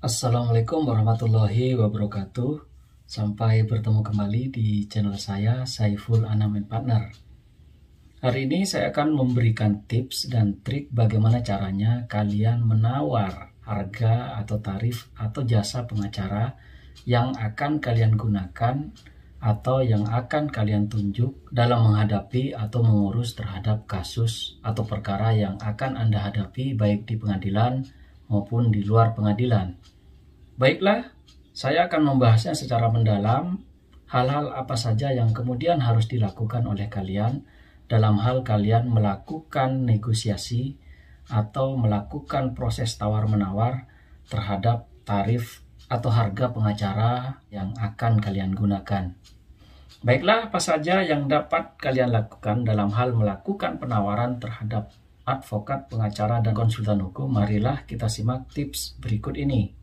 Assalamualaikum warahmatullahi wabarakatuh. Sampai bertemu kembali di channel saya, Saiful Anam and Partner. Hari ini saya akan memberikan tips dan trik bagaimana caranya kalian menawar harga atau tarif atau jasa pengacara yang akan kalian gunakan atau yang akan kalian tunjuk dalam menghadapi atau mengurus terhadap kasus atau perkara yang akan Anda hadapi baik di pengadilan maupun di luar pengadilan. Baiklah, saya akan membahasnya secara mendalam, hal-hal apa saja yang kemudian harus dilakukan oleh kalian dalam hal kalian melakukan negosiasi atau melakukan proses tawar-menawar terhadap tarif atau harga pengacara yang akan kalian gunakan. Baiklah, apa saja yang dapat kalian lakukan dalam hal melakukan penawaran terhadap advokat, pengacara, dan konsultan hukum? Marilah kita simak tips berikut ini.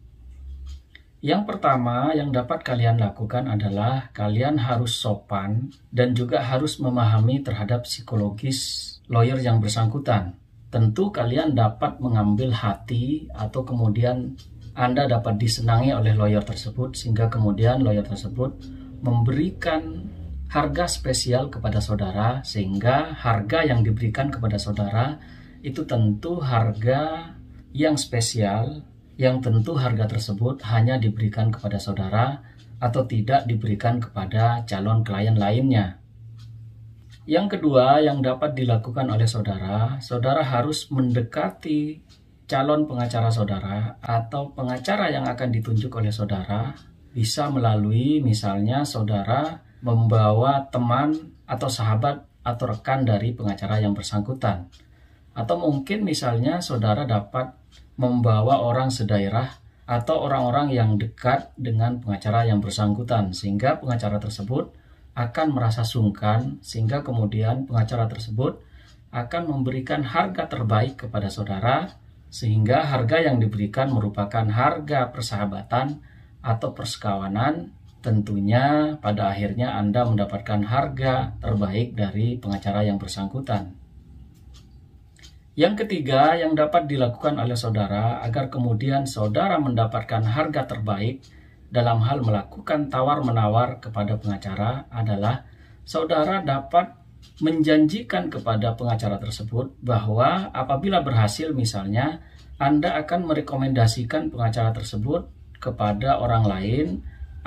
Yang pertama yang dapat kalian lakukan adalah kalian harus sopan dan juga harus memahami terhadap psikologis lawyer yang bersangkutan. Tentu kalian dapat mengambil hati atau kemudian Anda dapat disenangi oleh lawyer tersebut sehingga kemudian lawyer tersebut memberikan harga spesial kepada saudara, sehingga harga yang diberikan kepada saudara itu tentu harga yang spesial, yang tentu harga tersebut hanya diberikan kepada saudara atau tidak diberikan kepada calon klien lainnya. Yang kedua yang dapat dilakukan oleh saudara, saudara harus mendekati calon pengacara saudara atau pengacara yang akan ditunjuk oleh saudara, bisa melalui misalnya saudara membawa teman atau sahabat atau rekan dari pengacara yang bersangkutan. Atau mungkin misalnya saudara dapat membawa orang sedaerah atau orang-orang yang dekat dengan pengacara yang bersangkutan, sehingga pengacara tersebut akan merasa sungkan, sehingga kemudian pengacara tersebut akan memberikan harga terbaik kepada saudara, sehingga harga yang diberikan merupakan harga persahabatan atau persekawanan. Tentunya pada akhirnya Anda mendapatkan harga terbaik dari pengacara yang bersangkutan. Yang ketiga yang dapat dilakukan oleh saudara agar kemudian saudara mendapatkan harga terbaik dalam hal melakukan tawar-menawar kepada pengacara adalah saudara dapat menjanjikan kepada pengacara tersebut bahwa apabila berhasil misalnya Anda akan merekomendasikan pengacara tersebut kepada orang lain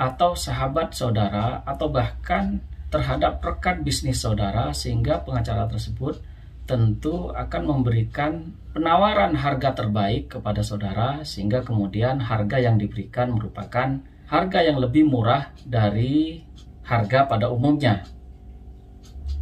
atau sahabat saudara atau bahkan terhadap rekan bisnis saudara, sehingga pengacara tersebut tentu akan memberikan penawaran harga terbaik kepada saudara, sehingga kemudian harga yang diberikan merupakan harga yang lebih murah dari harga pada umumnya.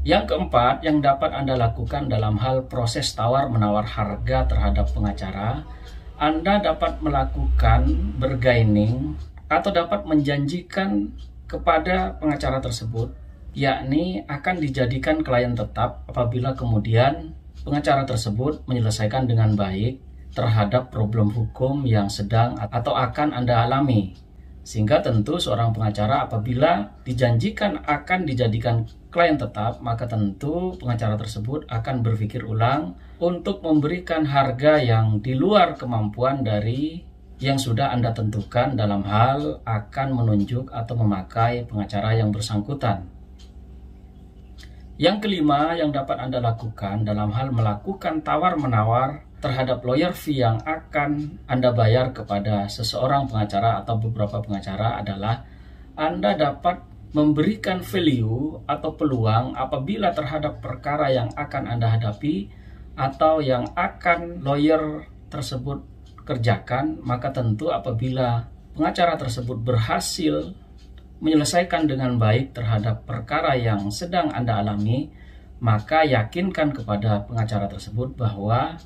Yang keempat yang dapat Anda lakukan dalam hal proses tawar-menawar harga terhadap pengacara, Anda dapat melakukan bargaining atau dapat menjanjikan kepada pengacara tersebut, yakni akan dijadikan klien tetap apabila kemudian pengacara tersebut menyelesaikan dengan baik terhadap problem hukum yang sedang atau akan Anda alami. Sehingga tentu seorang pengacara apabila dijanjikan akan dijadikan klien tetap, maka tentu pengacara tersebut akan berpikir ulang untuk memberikan harga yang di luar kemampuan dari yang sudah Anda tentukan dalam hal akan menunjuk atau memakai pengacara yang bersangkutan. Yang kelima yang dapat Anda lakukan dalam hal melakukan tawar-menawar terhadap lawyer fee yang akan Anda bayar kepada seseorang pengacara atau beberapa pengacara adalah Anda dapat memberikan value atau peluang apabila terhadap perkara yang akan Anda hadapi atau yang akan lawyer tersebut kerjakan, maka tentu apabila pengacara tersebut berhasil menyelesaikan dengan baik terhadap perkara yang sedang Anda alami, maka yakinkan kepada pengacara tersebut bahwa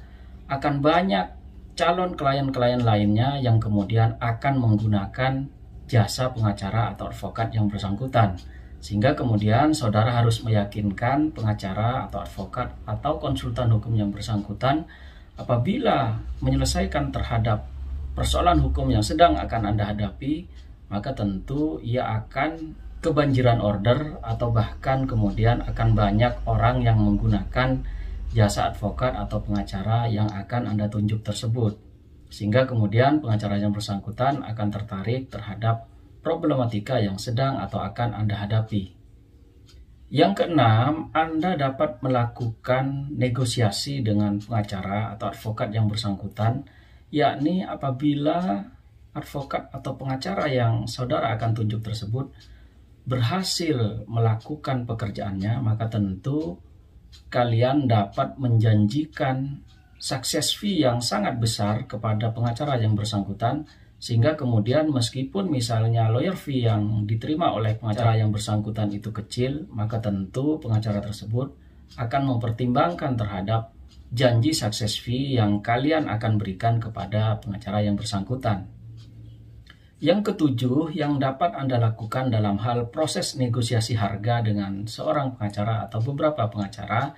akan banyak calon klien-klien lainnya yang kemudian akan menggunakan jasa pengacara atau advokat yang bersangkutan. Sehingga kemudian saudara harus meyakinkan pengacara atau advokat atau konsultan hukum yang bersangkutan apabila menyelesaikan terhadap persoalan hukum yang sedang akan Anda hadapi, maka tentu ia akan kebanjiran order atau bahkan kemudian akan banyak orang yang menggunakan jasa advokat atau pengacara yang akan Anda tunjuk tersebut. sehingga kemudian pengacara yang bersangkutan akan tertarik terhadap problematika yang sedang atau akan Anda hadapi. Yang keenam, Anda dapat melakukan negosiasi dengan pengacara atau advokat yang bersangkutan, yakni apabila advokat atau pengacara yang saudara akan tunjuk tersebut berhasil melakukan pekerjaannya, maka tentu kalian dapat menjanjikan success fee yang sangat besar kepada pengacara yang bersangkutan, sehingga kemudian meskipun misalnya lawyer fee yang diterima oleh pengacara yang bersangkutan itu kecil, maka tentu pengacara tersebut akan mempertimbangkan terhadap janji success fee yang kalian akan berikan kepada pengacara yang bersangkutan. Yang ketujuh, yang dapat Anda lakukan dalam hal proses negosiasi harga dengan seorang pengacara atau beberapa pengacara,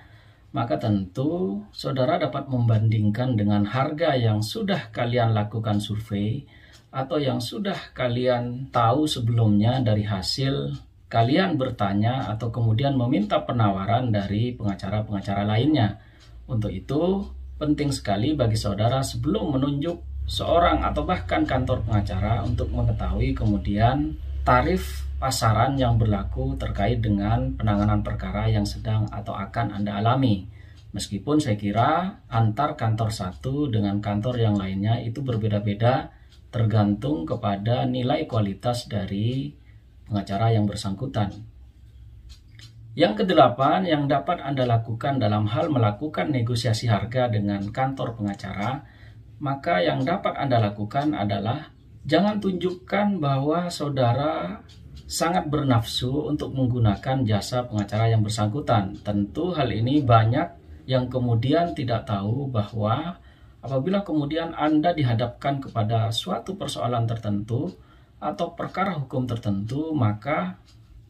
maka tentu saudara dapat membandingkan dengan harga yang sudah kalian lakukan survei atau yang sudah kalian tahu sebelumnya dari hasil kalian bertanya atau kemudian meminta penawaran dari pengacara-pengacara lainnya. Untuk itu, penting sekali bagi saudara sebelum menunjuk seorang atau bahkan kantor pengacara untuk mengetahui kemudian tarif pasaran yang berlaku terkait dengan penanganan perkara yang sedang atau akan Anda alami. Meskipun saya kira antar kantor satu dengan kantor yang lainnya itu berbeda-beda tergantung kepada nilai kualitas dari pengacara yang bersangkutan. Yang kedelapan, yang dapat Anda lakukan dalam hal melakukan negosiasi harga dengan kantor pengacara, maka yang dapat Anda lakukan adalah jangan tunjukkan bahwa saudara sangat bernafsu untuk menggunakan jasa pengacara yang bersangkutan. Tentu hal ini banyak yang kemudian tidak tahu bahwa apabila kemudian Anda dihadapkan kepada suatu persoalan tertentu atau perkara hukum tertentu, maka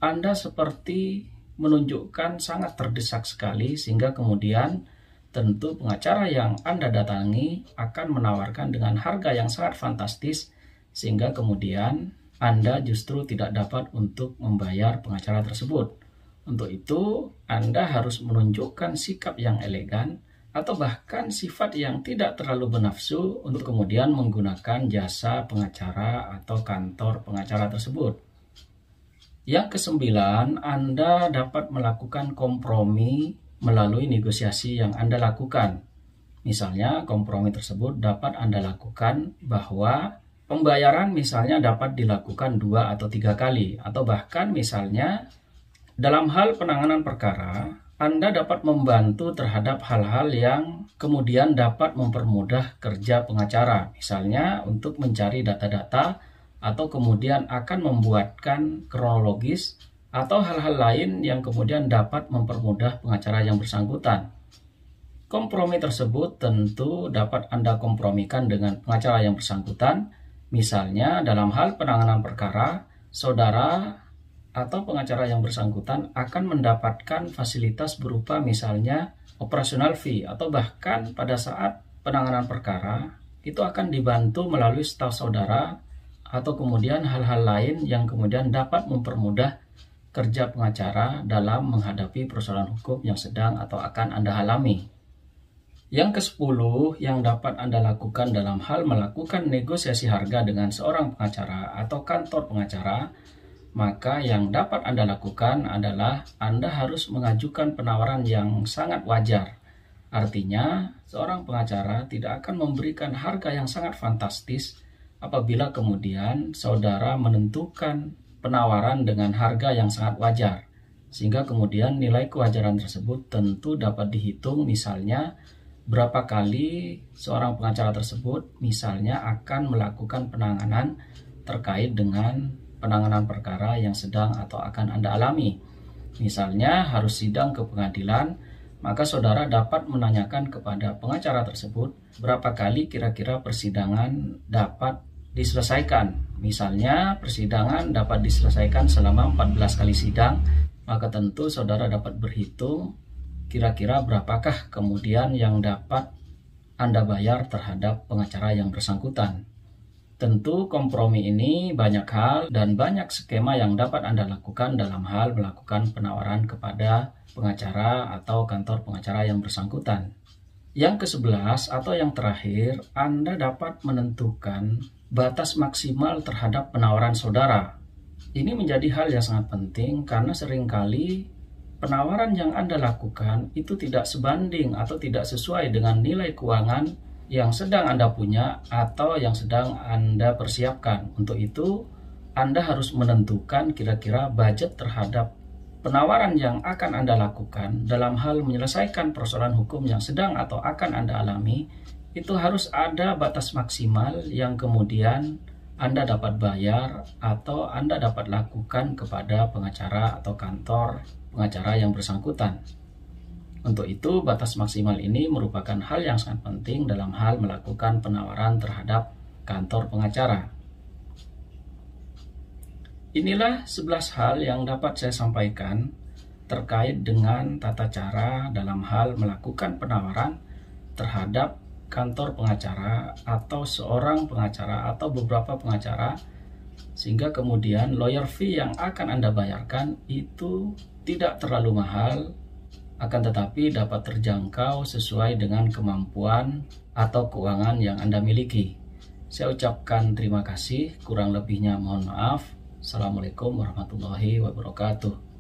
Anda seperti menunjukkan sangat terdesak sekali, sehingga kemudian tentu pengacara yang Anda datangi akan menawarkan dengan harga yang sangat fantastis, sehingga kemudian Anda justru tidak dapat untuk membayar pengacara tersebut. Untuk itu, Anda harus menunjukkan sikap yang elegan atau bahkan sifat yang tidak terlalu bernafsu untuk kemudian menggunakan jasa pengacara atau kantor pengacara tersebut. Yang kesembilan, Anda dapat melakukan kompromi melalui negosiasi yang Anda lakukan. Misalnya, kompromi tersebut dapat Anda lakukan bahwa pembayaran misalnya dapat dilakukan 2 atau 3 kali, atau bahkan misalnya dalam hal penanganan perkara, Anda dapat membantu terhadap hal-hal yang kemudian dapat mempermudah kerja pengacara, misalnya untuk mencari data-data atau kemudian akan membuatkan kronologis atau hal-hal lain yang kemudian dapat mempermudah pengacara yang bersangkutan. Kompromi tersebut tentu dapat Anda kompromikan dengan pengacara yang bersangkutan. Misalnya dalam hal penanganan perkara, saudara atau pengacara yang bersangkutan akan mendapatkan fasilitas berupa misalnya operational fee, atau bahkan pada saat penanganan perkara itu akan dibantu melalui staf saudara atau kemudian hal-hal lain yang kemudian dapat mempermudah kerja pengacara dalam menghadapi persoalan hukum yang sedang atau akan Anda alami. Yang ke-10 yang dapat Anda lakukan dalam hal melakukan negosiasi harga dengan seorang pengacara atau kantor pengacara, maka yang dapat Anda lakukan adalah Anda harus mengajukan penawaran yang sangat wajar. Artinya, seorang pengacara tidak akan memberikan harga yang sangat fantastis apabila kemudian saudara menentukan penawaran dengan harga yang sangat wajar, sehingga kemudian nilai kewajaran tersebut tentu dapat dihitung, misalnya berapa kali seorang pengacara tersebut misalnya akan melakukan penanganan terkait dengan penanganan perkara yang sedang atau akan Anda alami. Misalnya harus sidang ke pengadilan, maka saudara dapat menanyakan kepada pengacara tersebut berapa kali kira-kira persidangan dapat diselesaikan. Misalnya persidangan dapat diselesaikan selama 14 kali sidang, maka tentu saudara dapat berhitung kira-kira berapakah kemudian yang dapat Anda bayar terhadap pengacara yang bersangkutan. Tentu kompromi ini banyak hal dan banyak skema yang dapat Anda lakukan dalam hal melakukan penawaran kepada pengacara atau kantor pengacara yang bersangkutan. Yang ke-11 atau yang terakhir, Anda dapat menentukan batas maksimal terhadap penawaran saudara. Ini menjadi hal yang sangat penting karena seringkali penawaran yang Anda lakukan itu tidak sebanding atau tidak sesuai dengan nilai keuangan yang sedang Anda punya atau yang sedang Anda persiapkan. Untuk itu, Anda harus menentukan kira-kira budget terhadap penawaran yang akan Anda lakukan dalam hal menyelesaikan persoalan hukum yang sedang atau akan Anda alami. Itu harus ada batas maksimal yang kemudian Anda dapat bayar atau Anda dapat lakukan kepada pengacara atau kantor pengacara yang bersangkutan. Untuk itu, batas maksimal ini merupakan hal yang sangat penting dalam hal melakukan penawaran terhadap kantor pengacara. Inilah 11 hal yang dapat saya sampaikan terkait dengan tata cara dalam hal melakukan penawaran terhadap kantor pengacara atau seorang pengacara atau beberapa pengacara, sehingga kemudian lawyer fee yang akan Anda bayarkan itu tidak terlalu mahal, akan tetapi dapat terjangkau sesuai dengan kemampuan atau keuangan yang Anda miliki. Saya ucapkan terima kasih, kurang lebihnya mohon maaf. Assalamualaikum warahmatullahi wabarakatuh.